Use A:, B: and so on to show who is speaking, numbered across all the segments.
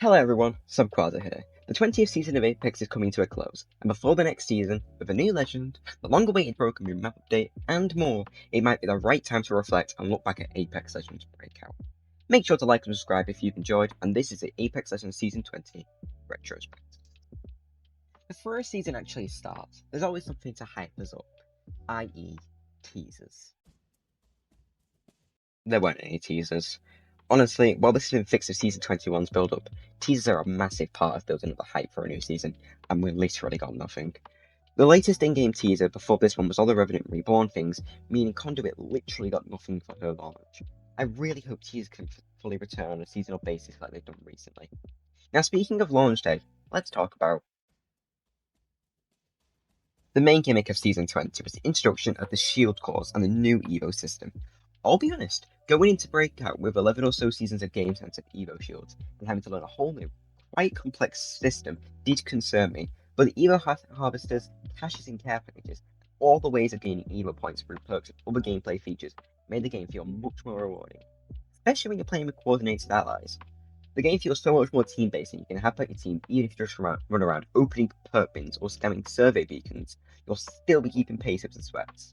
A: Hello everyone, SobQuaza here. The 20th season of Apex is coming to a close, and before the next season, with a new legend, the long-awaited broken moon map update, and more, it might be the right time to reflect and look back at Apex Legends Breakout. Make sure to like and subscribe if you've enjoyed, and this is the Apex Legends Season 20 Retrospective. Before a season actually starts, there's always something to hype us up, i.e. teasers. There weren't any teasers. Honestly, while this has been fixed with Season 21's build-up, teasers are a massive part of building up the hype for a new season, and we literally got nothing. The latest in-game teaser before this one was all the Revenant Reborn things, meaning Conduit literally got nothing for her launch. I really hope teasers can fully return on a seasonal basis like they've done recently. Now speaking of launch day, let's talk about the main gimmick of Season 20 was the introduction of the Shield Cores and the new Evo system. I'll be honest, going into Breakout with 11 or so seasons of game sense of Evo Shields and having to learn a whole new, quite complex system did concern me, but the Evo harvesters, caches and care packages, and all the ways of gaining Evo points through perks and other gameplay features made the game feel much more rewarding, especially when you're playing with coordinated allies. The game feels so much more team-based, and you can have your team even if you just run around opening perk bins or scamming survey beacons, you'll still be keeping pace with the sweats.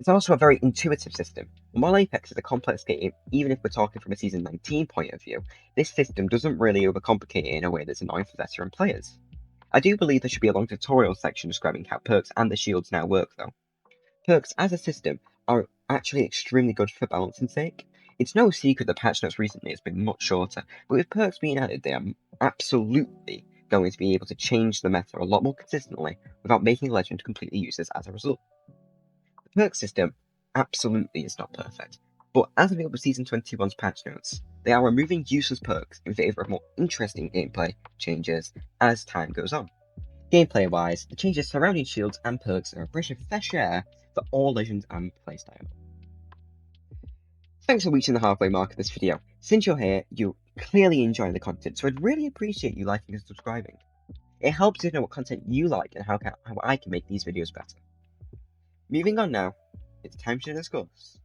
A: It's also a very intuitive system, and while Apex is a complex game, even if we're talking from a Season 19 point of view, this system doesn't really overcomplicate it in a way that's annoying for veteran players. I do believe there should be a long tutorial section describing how perks and the shields now work though. Perks as a system are actually extremely good for balancing sake. It's no secret that patch notes recently has been much shorter, but with perks being added, they are absolutely going to be able to change the meta a lot more consistently without making Legend completely useless as a result. The perk system absolutely is not perfect, but as revealed with Season 21's patch notes, they are removing useless perks in favour of more interesting gameplay changes as time goes on. Gameplay-wise, the changes surrounding shields and perks are a breath of fresh air for all Legends and playstyle. Thanks for reaching the halfway mark of this video. Since you're here, you're clearly enjoying the content, so I'd really appreciate you liking and subscribing. It helps to know what content you like and how I can make these videos better. Moving on now, it's time to discuss.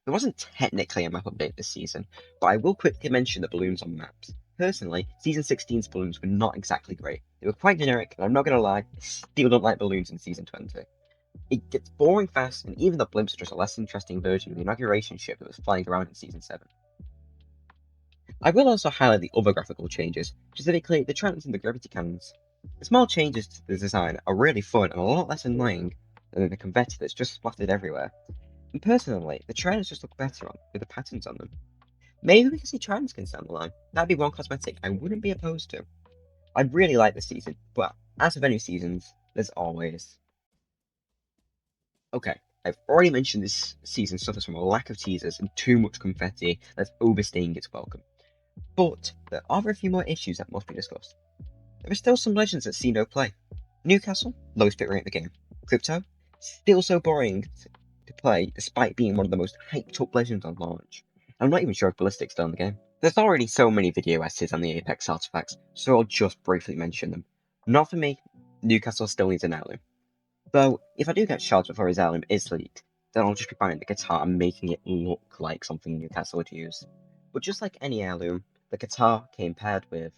A: There wasn't technically a map update this season, but I will quickly mention the balloons on maps. Personally, Season 16's balloons were not exactly great. They were quite generic, and I'm not gonna lie, I still don't like balloons in Season 20. It gets boring fast, and even the blimps are just a less interesting version of the inauguration ship that was flying around in Season 7. I will also highlight the other graphical changes, specifically the trans and the gravity cannons. The small changes to the design are really fun and a lot less annoying than the confetti that's just splattered everywhere. And personally, the trainers just look better with the patterns on them. Maybe we can see trans skins down the line. That'd be one cosmetic I wouldn't be opposed to. I really like this season, but as with any seasons, there's always... Okay, I've already mentioned this season suffers from a lack of teasers and too much confetti that's overstaying its welcome. But there are a few more issues that must be discussed. There are still some legends that see no play. Newcastle, lowest bit rate in the game. Crypto, still so boring to play despite being one of the most hyped up legends on launch. I'm not even sure if Ballistic's still in the game. There's already so many video essays on the Apex artifacts, so I'll just briefly mention them. Not for me, Newcastle still needs an heirloom. Though, if I do get shards before his heirloom is leaked, then I'll just be buying the guitar and making it look like something Newcastle would use. But just like any heirloom, the guitar came paired with...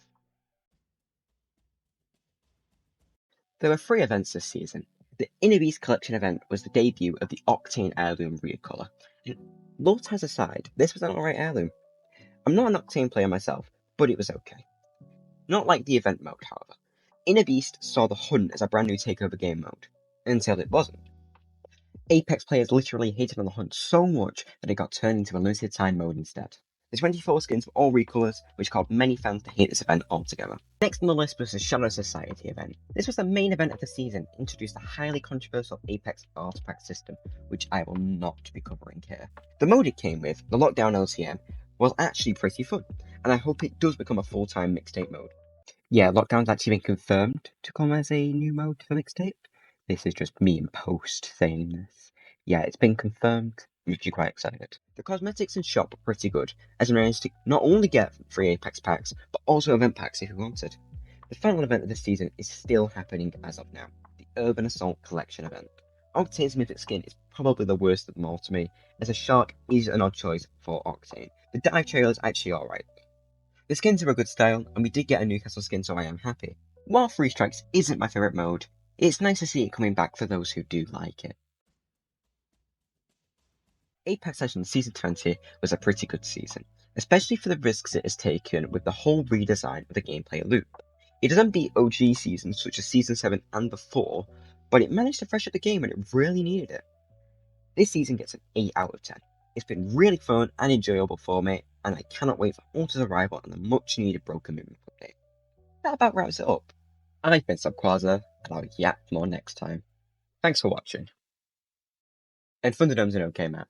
A: There were 3 events this season. The Inner Beast Collection event was the debut of the Octane Heirloom recolor, and low ties aside, this was an alright heirloom. I'm not an Octane player myself, but it was okay. Not like the event mode, however. Inner Beast saw the Hunt as a brand new takeover game mode, until it wasn't. Apex players literally hated on the Hunt so much that it got turned into a limited time mode instead. The 24 skins were all recolors, which caused many fans to hate this event altogether. Next on the list was the Shadow Society event. This was the main event of the season, introduced the highly controversial Apex artifact system, which I will not be covering here. The mode it came with, the Lockdown LCM, was actually pretty fun, and I hope it does become a full-time mixtape mode. Yeah, Lockdown's actually been confirmed to come as a new mode for mixtape. This is just me in post saying this. Yeah, it's been confirmed. I'm actually quite excited. The cosmetics in shop were pretty good, as I managed to not only get free Apex packs, but also event packs if you wanted. The final event of this season is still happening as of now, the Urban Assault Collection event. Octane's mythic skin is probably the worst of them all to me, as a shark is an odd choice for Octane. The dive trail is actually alright. The skins are a good style, and we did get a Newcastle skin, so I am happy. While Free Strikes isn't my favourite mode, it's nice to see it coming back for those who do like it. Apex Legends Season 20 was a pretty good season, especially for the risks it has taken with the whole redesign of the gameplay loop. It doesn't beat OG seasons such as Season 7 and before, but it managed to fresh up the game when it really needed it. This season gets an 8 out of 10. It's been really fun and enjoyable for me, and I cannot wait for Haunter's arrival and the much needed Broken Movement update. That about wraps it up. I've been SobQuaza, and I'll yap more next time. Thanks for watching. And Thunderdome's an okay map.